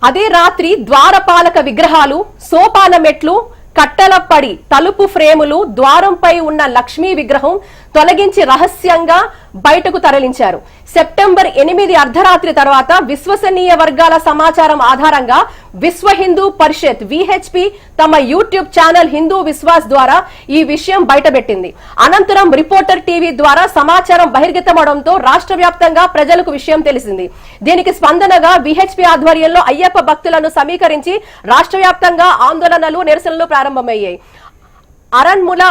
అదే రాత్రి ద్వారపాలక విగ్రహాలు, సోపాన మెట్లు, కట్టెలపడి తలుపు ఫ్రేములు, ద్వారంపై ఉన్న లక్ష్మీ విగ్రహం తొలగించి రహస్యంగా బయటకు తరలించారు. సెప్టెంబర్ 8 అర్ధరాత్రి తర్వాత విశ్వసనీయ వర్గాల సమాచారం ఆధారంగా విశ్వ హిందూ పరిషత్ విహెచ్పి తమ యూట్యూబ్ ఛానల్ హిందూ విశ్వాస్ ద్వారా ఈ విషయం బయటపెట్టింది. అనంతరం రిపోర్టర్ టీవీ ద్వారా సమాచారం బహిర్గతమవడంతో రాష్ట్ర వ్యాప్తంగా ప్రజలకు విషయం తెలిసింది. దీనికి స్పందనగా విహెచ్పి ఆధ్వర్యంలో అయ్యప్ప భక్తులను సమీకరించి రాష్ట్ర వ్యాప్తంగా ఆందోళనలు, నిరసనలు ప్రారంభమయ్యాయి. అరణ్ముల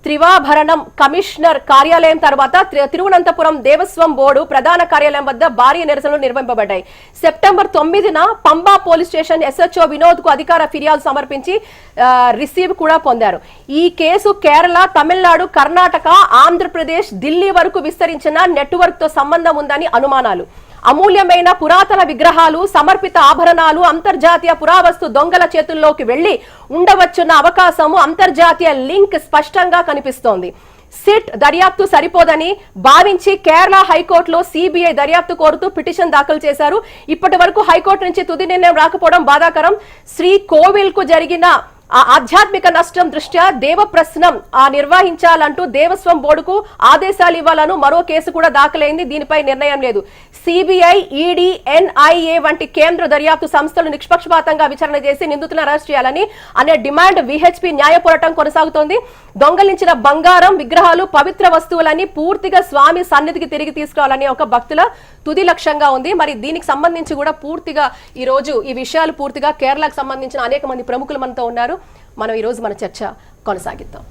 త్రివాభరణం కమిషనర్ కార్యాలయం తర్వాత తిరువనంతపురం దేవస్వం బోర్డు ప్రధాన కార్యాలయం వద్ద భారీ నిరసనలు నిర్వహింపబడ్డాయి. సెప్టెంబర్ 9న Pamba police station SHO Vinod కు అధికార ఫిర్యాదు సమర్పించి రిసీవ్ కూడా పొందారు. ఈ కేసు కేరళ, తమిళనాడు, కర్ణాటక, ఆంధ్రప్రదేశ్, ఢిల్లీ వరకు విస్తరించిన నెట్వర్క్ తో సంబంధం ఉందని అనుమానాలు. అమూల్యమైన పురాతన విగ్రహాలు, సమర్పిత ఆభరణాలు అంతర్జాతీయ పురావస్తు దొంగల చేతుల్లోకి వెళ్లి ఉండవచ్చున్న అవకాశము అంతర్జాతీయ లింక్ స్పష్టంగా కనిపిస్తోంది. సిట్ దర్యాప్తు సరిపోదని భావించి కేరళ హైకోర్టులో సిబిఐ దర్యాప్తు కోరుతూ పిటిషన్ దాఖలు చేశారు. ఇప్పటి వరకు హైకోర్టు నుంచి తుది నిర్ణయం రాకపోవడం బాధాకరం. శ్రీ కోవిల్ కు జరిగిన ఆధ్యాత్మిక నష్టం దృష్ట్యా దేవప్రశ్నం నిర్వహించాలంటూ దేవస్వం బోర్డుకు ఆదేశాలు ఇవ్వాలను మరో కేసు కూడా దాఖలైంది. దీనిపై నిర్ణయం లేదు. సిబిఐ, ఈడీ, ఎన్ఐఏ వంటి కేంద్ర దర్యాప్తు సంస్థలు నిష్పక్షపాతంగా విచారణ చేసి నిందితులను అరెస్ట్ చేయాలని అనే డిమాండ్ విహెచ్పి న్యాయ పోరాటం కొనసాగుతోంది. దొంగలించిన బంగారం, విగ్రహాలు, పవిత్ర వస్తువులని పూర్తిగా స్వామి సన్నిధికి తిరిగి తీసుకురావాలని ఒక భక్తుల తుది లక్ష్యంగా ఉంది. మరి దీనికి సంబంధించి కూడా పూర్తిగా ఈ రోజు ఈ విషయాలు పూర్తిగా కేరళకు సంబంధించిన అనేక మంది ప్రముఖులు మనతో ఉన్నారు. మనం ఈ రోజు మన చర్చ కొనసాగిద్దాం.